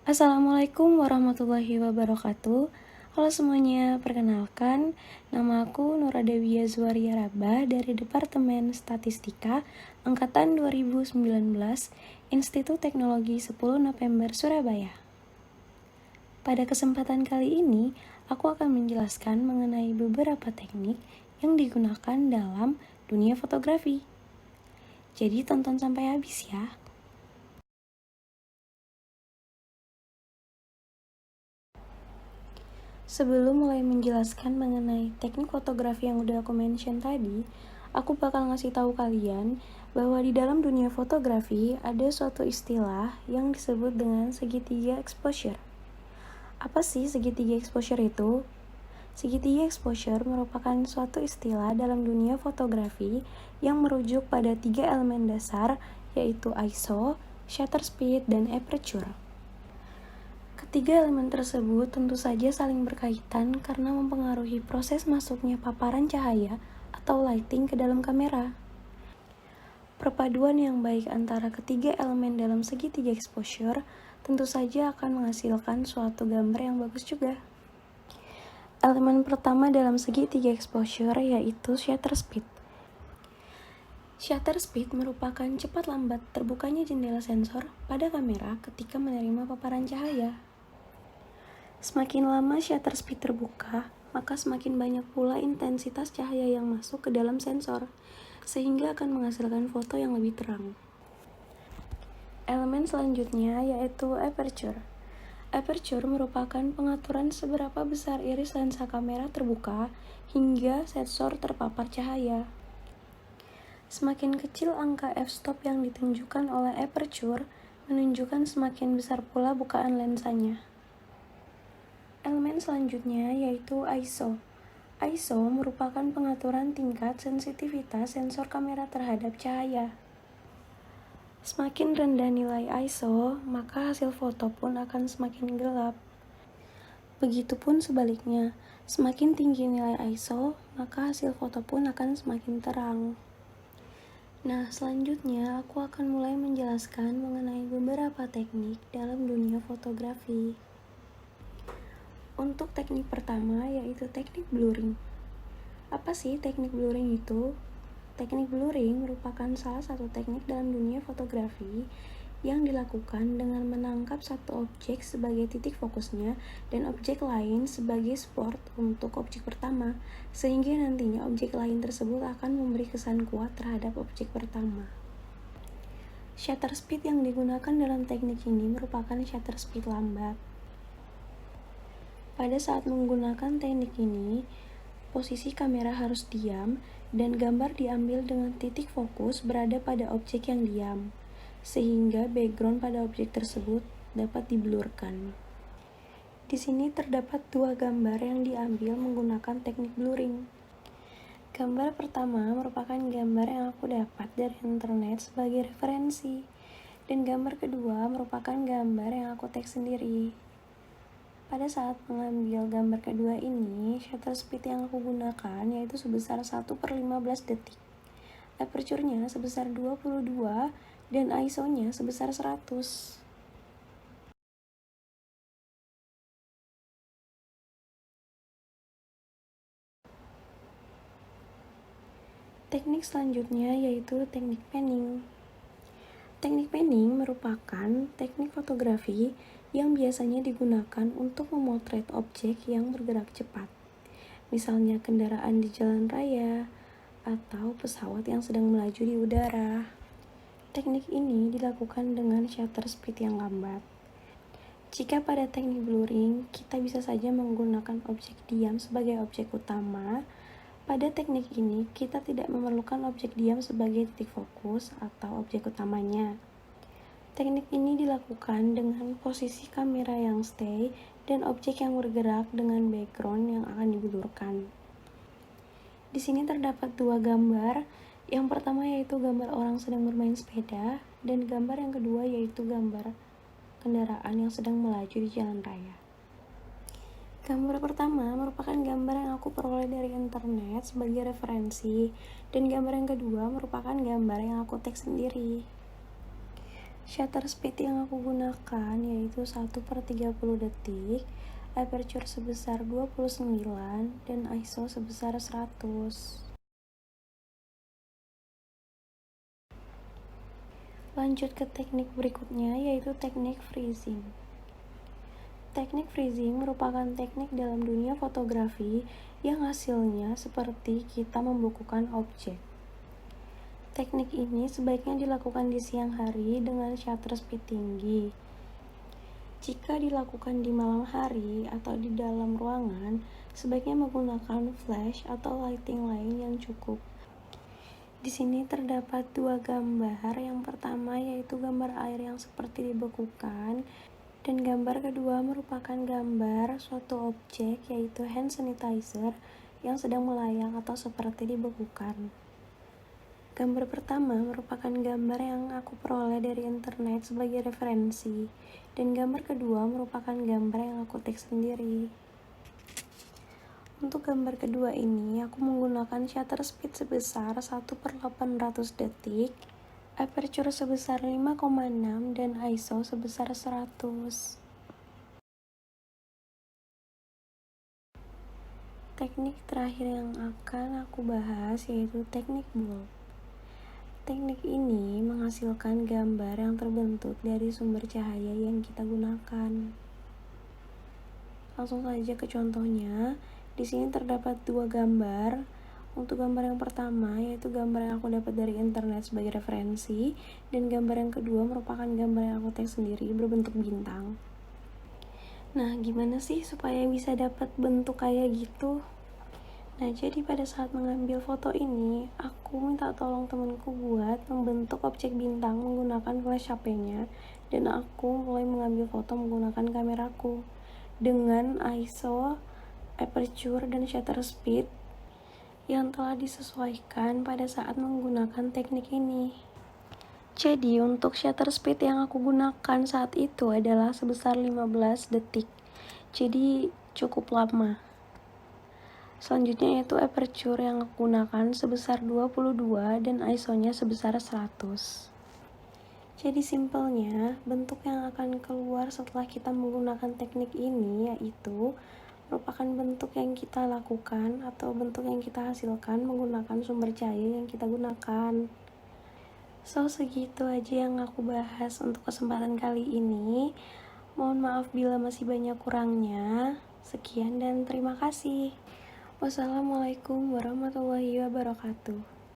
Assalamualaikum warahmatullahi wabarakatuh. Halo semuanya, perkenalkan nama aku Nuradewi Azwaria Rabah dari Departemen Statistika Angkatan 2019 Institut Teknologi 10 November Surabaya. Pada kesempatan kali ini, aku akan menjelaskan mengenai beberapa teknik yang digunakan dalam dunia fotografi. Jadi tonton sampai habis ya. Sebelum mulai menjelaskan mengenai teknik fotografi yang udah aku mention tadi, aku bakal ngasih tahu kalian bahwa di dalam dunia fotografi ada suatu istilah yang disebut dengan segitiga exposure. Apa sih segitiga exposure itu? Segitiga exposure merupakan suatu istilah dalam dunia fotografi yang merujuk pada 3 elemen dasar, yaitu ISO, shutter speed, dan aperture. Ketiga elemen tersebut tentu saja saling berkaitan karena mempengaruhi proses masuknya paparan cahaya atau lighting ke dalam kamera. Perpaduan yang baik antara ketiga elemen dalam segitiga exposure tentu saja akan menghasilkan suatu gambar yang bagus juga. Elemen pertama dalam segitiga exposure yaitu shutter speed. Shutter speed merupakan cepat lambat terbukanya jendela sensor pada kamera ketika menerima paparan cahaya. Semakin lama shutter speed terbuka, maka semakin banyak pula intensitas cahaya yang masuk ke dalam sensor, sehingga akan menghasilkan foto yang lebih terang. Elemen selanjutnya yaitu aperture. Aperture merupakan pengaturan seberapa besar iris lensa kamera terbuka hingga sensor terpapar cahaya. Semakin kecil angka f-stop yang ditunjukkan oleh aperture, menunjukkan semakin besar pula bukaan lensanya. Elemen selanjutnya yaitu ISO. ISO merupakan pengaturan tingkat sensitivitas sensor kamera terhadap cahaya. Semakin rendah nilai ISO, maka hasil foto pun akan semakin gelap. Begitupun sebaliknya, semakin tinggi nilai ISO, maka hasil foto pun akan semakin terang. Nah, selanjutnya aku akan mulai menjelaskan mengenai beberapa teknik dalam dunia fotografi. Untuk teknik pertama yaitu teknik blurring. Apa sih teknik blurring itu? Teknik blurring merupakan salah satu teknik dalam dunia fotografi yang dilakukan dengan menangkap satu objek sebagai titik fokusnya dan objek lain sebagai spot untuk objek pertama, sehingga nantinya objek lain tersebut akan memberi kesan kuat terhadap objek pertama. Shutter speed yang digunakan dalam teknik ini merupakan shutter speed lambat. Pada saat menggunakan teknik ini, posisi kamera harus diam dan gambar diambil dengan titik fokus berada pada objek yang diam, sehingga background pada objek tersebut dapat diblurkan. Di sini terdapat dua gambar yang diambil menggunakan teknik blurring. Gambar pertama merupakan gambar yang aku dapat dari internet sebagai referensi, dan gambar kedua merupakan gambar yang aku tag sendiri. Pada saat mengambil gambar kedua ini, shutter speed yang aku gunakan yaitu sebesar 1/15 detik. Aperture-nya sebesar 22 dan ISO-nya sebesar 100. Teknik selanjutnya yaitu teknik panning. Teknik panning merupakan teknik fotografi yang biasanya digunakan untuk memotret objek yang bergerak cepat, misalnya kendaraan di jalan raya atau pesawat yang sedang melaju di udara. Teknik ini dilakukan dengan shutter speed yang lambat. Jika pada teknik blurring, kita bisa saja menggunakan objek diam sebagai objek utama. Pada teknik ini, kita tidak memerlukan objek diam sebagai titik fokus atau objek utamanya. Teknik ini dilakukan dengan posisi kamera yang stay dan objek yang bergerak dengan background yang akan diblurkan. Di sini terdapat dua gambar. Yang pertama yaitu gambar orang sedang bermain sepeda, dan gambar yang kedua yaitu gambar kendaraan yang sedang melaju di jalan raya. Gambar pertama merupakan gambar yang aku peroleh dari internet sebagai referensi, dan gambar yang kedua merupakan gambar yang aku tag sendiri. Shutter speed yang aku gunakan yaitu 1/30 detik, aperture sebesar 29, dan ISO sebesar 100. Lanjut ke teknik berikutnya yaitu teknik freezing. Teknik freezing merupakan teknik dalam dunia fotografi yang hasilnya seperti kita membukukan objek. Teknik ini sebaiknya dilakukan di siang hari dengan shutter speed tinggi. Jika dilakukan di malam hari atau di dalam ruangan, sebaiknya menggunakan flash atau lighting lain yang cukup. Di sini terdapat dua gambar. Yang pertama yaitu gambar air yang seperti dibekukan, dan gambar kedua merupakan gambar suatu objek yaitu hand sanitizer yang sedang melayang atau seperti dibekukan. Gambar pertama merupakan gambar yang aku peroleh dari internet sebagai referensi, dan gambar kedua merupakan gambar yang aku take sendiri. Untuk gambar kedua ini, aku menggunakan shutter speed sebesar 1/800 detik, aperture sebesar 5,6, dan ISO sebesar 100. Teknik terakhir yang akan aku bahas yaitu teknik bulb. Teknik ini menghasilkan gambar yang terbentuk dari sumber cahaya yang kita gunakan. Langsung saja ke contohnya. Di sini terdapat dua gambar. Untuk gambar yang pertama yaitu gambar yang aku dapat dari internet sebagai referensi, dan gambar yang kedua merupakan gambar yang aku take sendiri berbentuk bintang. Nah, gimana sih supaya bisa dapat bentuk kayak gitu? Nah, jadi pada saat mengambil foto ini, aku minta tolong temanku buat membentuk objek bintang menggunakan flash HP-nya, dan aku mulai mengambil foto menggunakan kameraku dengan ISO, aperture, dan shutter speed yang telah disesuaikan pada saat menggunakan teknik ini. Jadi untuk shutter speed yang aku gunakan saat itu adalah sebesar 15 detik. Jadi cukup lama. Selanjutnya yaitu aperture yang aku gunakan sebesar 22 dan ISO-nya sebesar 100. Jadi simpelnya, bentuk yang akan keluar setelah kita menggunakan teknik ini yaitu merupakan bentuk yang kita lakukan atau bentuk yang kita hasilkan menggunakan sumber cahaya yang kita gunakan. So, segitu aja yang aku bahas untuk kesempatan kali ini. Mohon maaf bila masih banyak kurangnya. Sekian dan terima kasih. Wassalamualaikum warahmatullahi wabarakatuh.